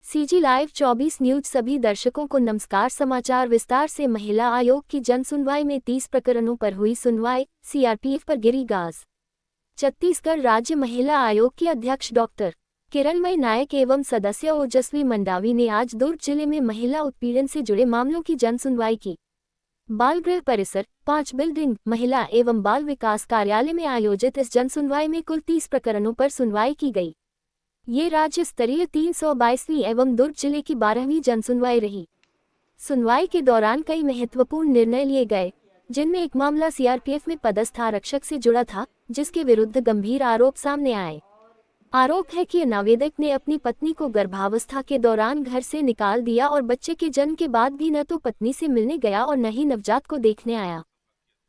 CG live 24 news सभी दर्शकों को नमस्कार। समाचार विस्तार से। महिला आयोग की जन सुनवाई में 30 प्रकरणों पर हुई सुनवाई। सीआरपीएफ पर गिरी गाज। छत्तीसगढ़ राज्य महिला आयोग की अध्यक्ष डॉक्टर किरणमयी नायक एवं सदस्य ओजस्वी मंडावी ने आज दुर्ग जिले में महिला उत्पीड़न से जुड़े मामलों की जन सुनवाई की। बाल गृह परिसर 5 बिल्डिंग महिला एवं बाल विकास कार्यालय में आयोजित इस जन सुनवाई में कुल 30 प्रकरणों पर सुनवाई की गई। ये राज्य स्तरीय 322वीं एवं दुर्ग जिले की 12वीं जनसुनवाई रही। सुनवाई के दौरान कई महत्वपूर्ण निर्णय लिए गए, जिनमें एक मामला सीआरपीएफ में पदस्थ आरक्षक से जुड़ा था, जिसके विरुद्ध गंभीर आरोप सामने आए। आरोप है कि नावेदक ने अपनी पत्नी को गर्भावस्था के दौरान घर से निकाल दिया और बच्चे के जन्म के बाद भी न तो पत्नी से मिलने गया और न ही नवजात को देखने आया।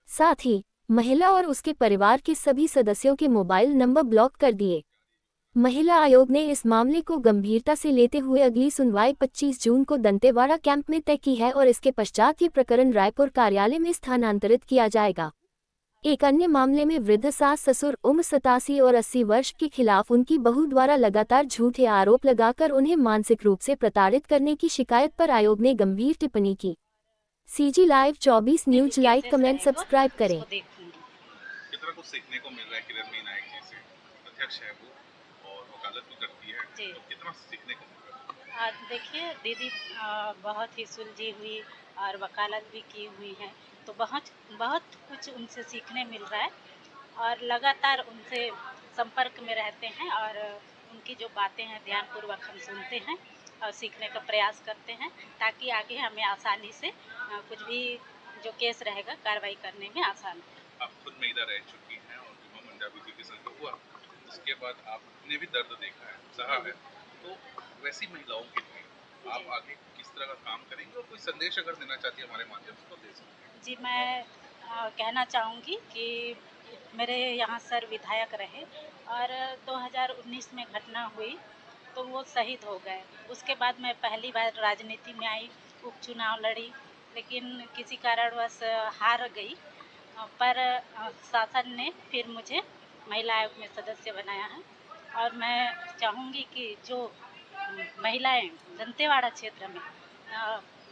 साथ ही महिला और उसके परिवार के सभी सदस्यों के मोबाइल नंबर ब्लॉक कर दिए। महिला आयोग ने इस मामले को गंभीरता से लेते हुए अगली सुनवाई 25 जून को दंतेवाड़ा कैंप में तय की है और इसके पश्चात ये प्रकरण रायपुर कार्यालय में स्थानांतरित किया जाएगा। एक अन्य मामले में वृद्ध सास ससुर उम्र 87 और 80 वर्ष के खिलाफ उनकी बहू द्वारा लगातार झूठे आरोप लगाकर उन्हें मानसिक रूप से प्रताड़ित करने की शिकायत पर आयोग ने गंभीर टिप्पणी की। CG live 24 news like comment subscribe करें। कितना कुछ सीखने को मिल रहा है किरणमयी नायक जी से। अध्यक्ष है वो और वकालत भी करती है, तो कितना सीखने को मिल रहा है। देखिए दीदी बहुत ही सुलझी हुई और वकालत भी की हुई है, तो बहुत बहुत कुछ उनसे सीखने मिल रहा है और लगातार उनसे संपर्क में रहते हैं और उनकी जो बातें हैं ध्यानपूर्वक हम सुनते हैं और सीखने का प्रयास करते हैं, ताकि आगे हमें आसानी से कुछ भी जो केस रहेगा कार्रवाई करने में आसान हो। आप खुद महिला रह चुकी हैं और विमल मंडावी जी के संग हुआ, उसके बाद आपने भी दर्द देखा है, सहा है, तो वैसी महिलाओं के लिए आप आगे किस तरह का काम करेंगे और कोई संदेश अगर देना चाहती है हमारे माध्यम से तो दे सकते हैं। जी, मैं कहना चाहूँगी कि मेरे यहाँ सर विधायक रहे और 2019 में घटना हुई तो वो शहीद हो गए। उसके बाद मैं पहली बार राजनीति में आई, उपचुनाव लड़ी, लेकिन किसी कारणवश हार गई। पर शासन ने फिर मुझे महिला आयोग में सदस्य बनाया है और मैं चाहूँगी कि जो महिलाएं दंतेवाड़ा क्षेत्र में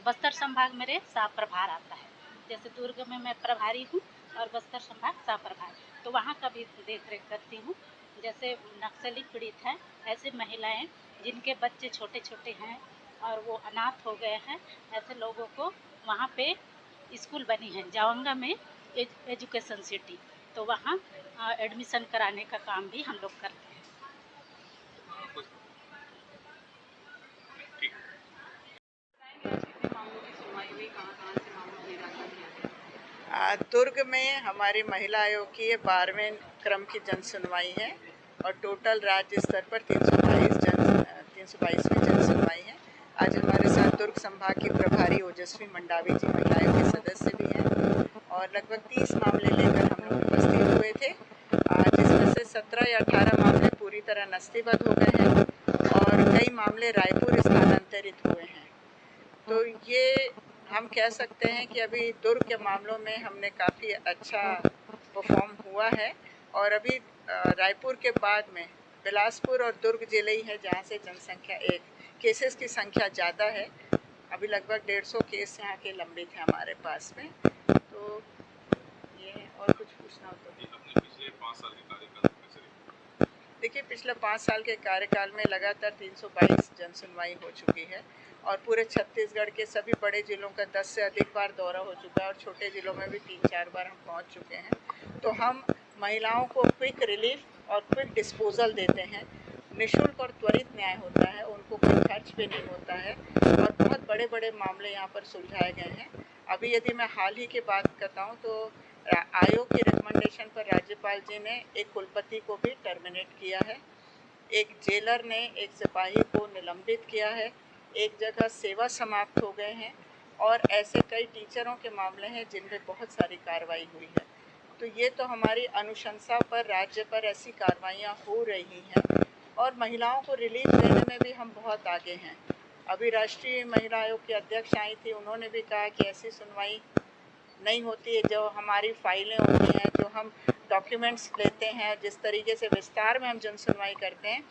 बस्तर संभाग मेरे सह प्रभार आता है, जैसे दुर्ग में मैं प्रभारी हूँ और बस्तर संभाग सह प्रभार, तो वहाँ का भी देख रेख करती हूँ। जैसे नक्सली पीड़ित हैं, ऐसे महिलाएं जिनके बच्चे छोटे छोटे हैं और वो अनाथ हो गए हैं, ऐसे लोगों को वहाँ पे स्कूल बनी है जावंगा में एजुकेशन सिटी, तो वहाँ एडमिशन कराने का काम भी हम लोग करते हैं। दुर्ग में हमारी महिला आयोग की ये 12वें क्रम की जन सुनवाई है और टोटल राज्य स्तर पर 322वीं जन सुनवाई है। आज हमारे साथ दुर्ग संभाग की प्रभारी ओजस्वी मंडावी जी महिला आयोग के सदस्य भी हैं और लगभग 30 मामले लेकर हम लोग उपस्थित हुए थे, जिसमें से 17 या 18 मामले पूरी तरह नस्तीबद्ध हो गए हैं और कई मामले रायपुर स्थानांतरित हुए हैं। तो ये हम कह सकते हैं कि अभी दुर्ग के मामलों में हमने काफ़ी अच्छा परफॉर्म हुआ है और अभी रायपुर के बाद में बिलासपुर और दुर्ग जिले ही है जहाँ से जनसंख्या केसेस की संख्या ज़्यादा है। अभी लगभग 150 केस यहाँ के लंबित हैं हमारे पास में। तो ये है, और कुछ पूछना हो तो। पिछले 5 साल के कार्यकाल में देखिए, पिछले 5 साल के कार्यकाल में लगातार 322 जन सुनवाई हो चुकी है और पूरे छत्तीसगढ़ के सभी बड़े जिलों का 10 से अधिक बार दौरा हो चुका है और छोटे जिलों में भी 3-4 बार हम पहुंच चुके हैं। तो हम महिलाओं को क्विक रिलीफ और क्विक डिस्पोजल देते हैं, निःशुल्क और त्वरित न्याय होता है, उनको कोई खर्च भी नहीं होता है और बहुत बड़े बड़े मामले यहाँ पर सुलझाए गए हैं। अभी यदि मैं हाल ही की बात करता हूँ तो आयोग की रिकमेंडेशन पर राज्यपाल जी ने एक कुलपति को भी टर्मिनेट किया है, एक जेलर ने एक सिपाही को निलंबित किया है, एक जगह सेवा समाप्त हो गए हैं और ऐसे कई टीचरों के मामले हैं जिनमें बहुत सारी कार्रवाई हुई है। तो ये तो हमारी अनुशंसा पर राज्य पर ऐसी कार्रवाइयाँ हो रही हैं और महिलाओं को रिलीफ देने में भी हम बहुत आगे हैं। अभी राष्ट्रीय महिला आयोग की अध्यक्ष आई थी, उन्होंने भी कहा कि ऐसी सुनवाई नहीं होती है, जो हमारी फाइलें होती हैं, जो हम डॉक्यूमेंट्स लेते हैं, जिस तरीके से विस्तार में हम जन सुनवाई करते हैं,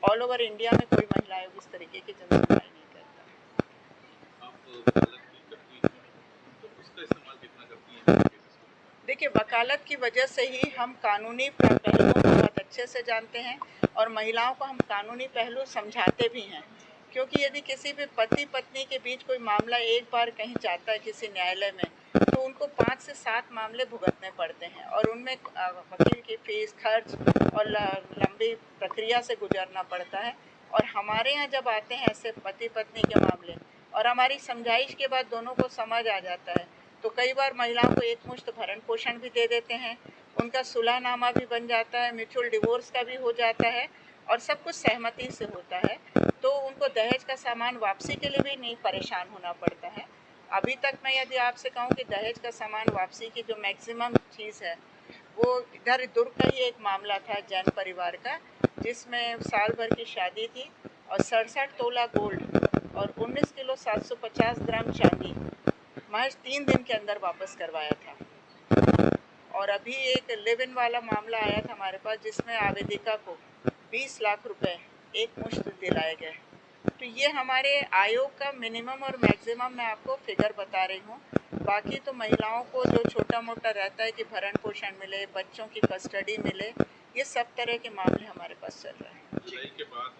ऑल ओवर इंडिया में कोई महिला आयोग इस तरीके की जन सुनवाई नहीं करता। आप वकालत भी करती हैं, तो उसका इस्तेमाल कितना करती हैं केसेस को? देखिए, वकालत की वजह से ही हम कानूनी पहलुओं को बहुत अच्छे से जानते हैं और महिलाओं को हम कानूनी पहलू समझाते भी हैं, क्योंकि यदि किसी भी पति पत्नी के बीच कोई मामला एक बार कहीं जाता है किसी न्यायालय में, तो उनको 5 से 7 मामले भुगतने पड़ते हैं और उनमें वकील की फीस, खर्च और लंबी प्रक्रिया से गुजरना पड़ता है। और हमारे यहाँ जब आते हैं ऐसे पति पत्नी के मामले और हमारी समझाइश के बाद दोनों को समझ आ जाता है, तो कई बार महिलाओं को एक मुश्त भरण पोषण भी दे देते हैं, उनका सुलहनामा भी बन जाता है, म्यूचुअल डिवोर्स का भी हो जाता है और सब कुछ सहमति से होता है। तो उनको दहेज का सामान वापसी के लिए भी नहीं परेशान होना पड़ता है। अभी तक मैं यदि आपसे कहूँ कि दहेज का सामान वापसी की जो मैक्सिमम चीज़ है, वो इधर दुर्ग का ही एक मामला था जैन परिवार का, जिसमें साल भर की शादी थी और 67 तोला गोल्ड और 19 किलो 750 ग्राम चांदी महज 3 दिन के अंदर वापस करवाया था। और अभी एक लिव इन वाला मामला आया था हमारे पास, जिसमें आवेदिका को 20 लाख रुपए एक मुश्त दिलाए गए। तो ये हमारे आयोग का मिनिमम और मैक्सिमम मैं आपको फिगर बता रही हूँ। बाकी तो महिलाओं को जो छोटा मोटा रहता है कि भरण पोषण मिले, बच्चों की कस्टडी मिले, ये सब तरह के मामले हमारे पास चल रहे हैं। जुलाई के बाद